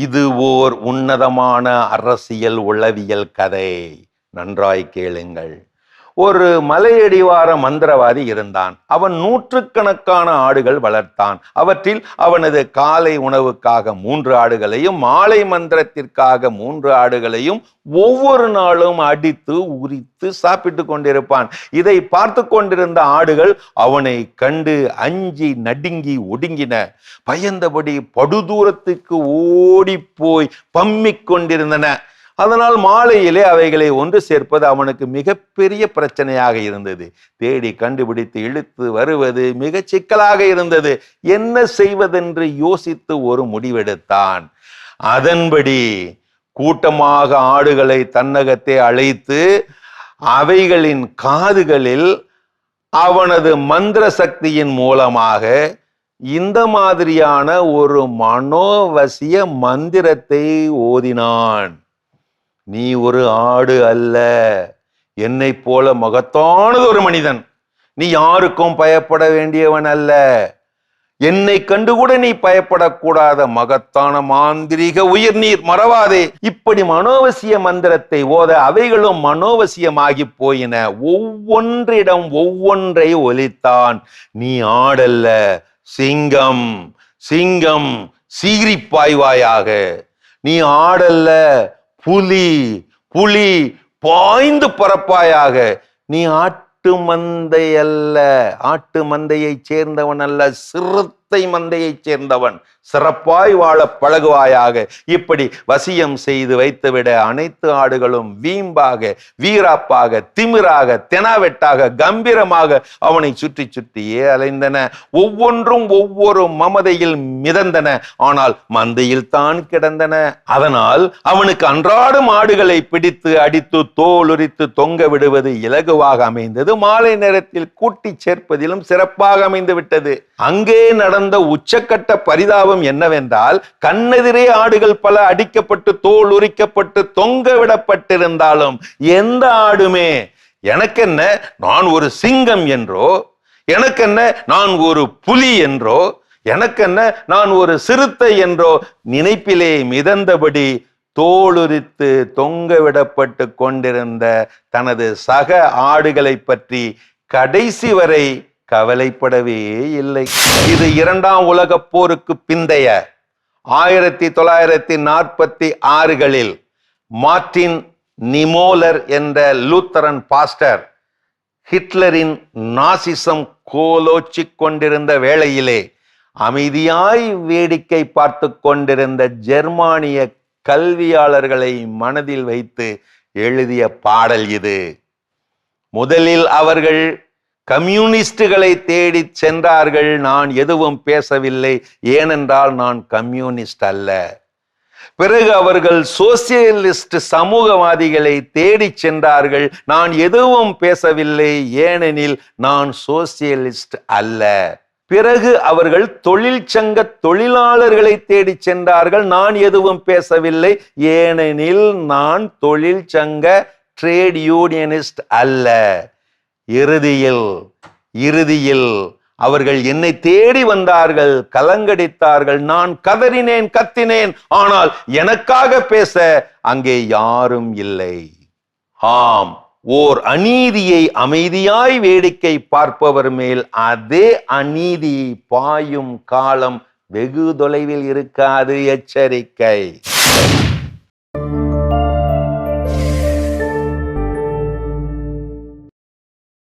இது ஓர் உன்னதமான அரசியல் உளவியல் கதை. நன்றாய் கேளுங்கள். ஒரு மலையடிவார மந்திரவாதி இருந்தான். அவன் நூற்றுக்கணக்கான ஆடுகள் வளர்த்தான். அவற்றில் அவனது காலை உணவுக்காக 3 ஆடுகளையும் மாலை மந்திரத்திற்காக 3 ஆடுகளையும் ஒவ்வொரு நாளும் அடித்து உரித்து சாப்பிட்டு கொண்டிருப்பான். இதை பார்த்து கொண்டிருந்த ஆடுகள் அவனை கண்டு அஞ்சி நடுங்கி ஒடுங்கின. பயந்தபடி படுதூரத்துக்கு ஓடி போய் பம்மிக் கொண்டிருந்தன. அதனால் மாலையிலே அவைகளை ஒன்று சேர்ப்பது அவனுக்கு மிகப்பெரிய பிரச்சனையாக இருந்தது. தேடி கண்டுபிடித்து இழுத்து வருவது மிக சிக்கலாக இருந்தது. என்ன செய்வதென்று யோசித்து ஒரு முடிவெடுத்தான். அதன்படி கூட்டமாக ஆடுகளை தன்னகத்தே அழைத்து அவைகளின் காதுகளில் அவனது மந்திர சக்தியின் மூலமாக இந்த மாதிரியான ஒரு மனோவசிய மந்திரத்தை ஓதினான். நீ ஒரு ஆடு அல்ல, என்னை போல மகத்தானது ஒரு மனிதன். நீ யாருக்கும் பயப்பட வேண்டியவன் அல்ல. என்னை கண்டுகூட நீ பயப்படக்கூடாத மகத்தான மாந்திரிக உயிர், நீர் மறவாதே. இப்படி மனோவசிய மந்திரத்தை ஓத அவைகளும் மனோவசியமாகி போயின. ஒவ்வொன்றிடம் ஒவ்வொன்றை ஒலித்தான். நீ ஆடல்ல, சிங்கம், சிங்கம் சீறி பாய்வாயாக. நீ ஆடல்ல, புலி, புலி பாய்ந்து பறப்பாயாக. நீ ஆட்டு மந்தை அல்ல, ஆட்டு மந்தையை சேர்ந்தவன் அல்ல, சிறுத்தை மந்தையை சேர்ந்தவன். சிறப்பாய் வாழ பழகுவாயாக. இப்படி வசியம் செய்து வைத்துவிட அனைத்து ஆடுகளும் வீம்பாக, வீராப்பாக, திமிராக, தெனாவெட்டாக, கம்பீரமாக அவனை சுற்றி சுற்றியே அலைந்தன. ஒவ்வொன்றும் ஒவ்வொரு மமதையில் மிதந்தன. ஆனால் மந்தையில் தான் கிடந்தன. அதனால் அவனுக்கு அன்றாடம் ஆடுகளை பிடித்து அடித்து தோலுரித்து தொங்க விடுவது இலகுவாக அமைந்தது. மாலை நேரத்தில் கூட்டி சேர்ப்பதிலும் சிறப்பாக அமைந்து விட்டது. அங்கே நடந்த உச்சக்கட்ட பரிதாபம் என்னவென்றால், கண்ணெதிரே ஆடுகள் பல அடிக்கப்பட்டு தோல் உரிக்கப்பட்டு தொங்க விடப்பட்டிருந்தாலும் எந்த ஆடுமே எனக்கென்ன நான் ஒரு சிங்கம் என்றோ, எனக்கென்ன நான் ஒரு புலி என்றோ, எனக்கென்ன நான் ஒரு சிறுத்தை என்றோ நினைப்பிலே மிதந்தபடி தோலுரித்து தொங்க விடப்பட்டு கொண்டிருந்த தனது சக ஆடுகளை பற்றி கடைசி வரை கவலைப்படவே இல்லை. இது 2ஆம் உலகப் போருக்கு பிந்தைய 1946களில் மார்டின் நிமோலர் என்ற லூத்தரன் பாஸ்டர் ஹிட்லரின் நாசிசம் கோலோச்சிக் கொண்டிருந்த வேளையிலே அமைதியாய் வேடிக்கை பார்த்து கொண்டிருந்த ஜெர்மானிய கல்வியாளர்களை மனதில் வைத்து எழுதிய பாடல் இது. முதலில் அவர்கள் கம்யூனிஸ்டுகளை தேடி சென்றார்கள். நான் எதுவும் பேசவில்லை, ஏனென்றால் நான் கம்யூனிஸ்ட் அல்ல. பிறகு அவர்கள் சோசியலிஸ்ட் சமூகவாதிகளை தேடி சென்றார்கள். நான் எதுவும் பேசவில்லை, ஏனெனில் நான் சோசியலிஸ்ட் அல்ல. பிறகு அவர்கள் தொழிற்சங்க தொழிலாளர்களை தேடி சென்றார்கள். நான் எதுவும் பேசவில்லை, ஏனெனில் நான் தொழிற்சங்க ட்ரேட் யூனியனிஸ்ட் அல்ல. இறுதியில் அவர்கள் என்னை தேடி வந்தார்கள், கலங்கடித்தார்கள். நான் கதறினேன், கத்தினேன். ஆனால் எனக்காக பேச அங்கே யாரும் இல்லை. ஆம், ஓர் அநீதியை அமைதியாய் வேடிக்கை பார்ப்பவர் மேல் அதே அநீதி பாயும் காலம் வெகு தொலைவில் இருக்காது. எச்சரிக்கை.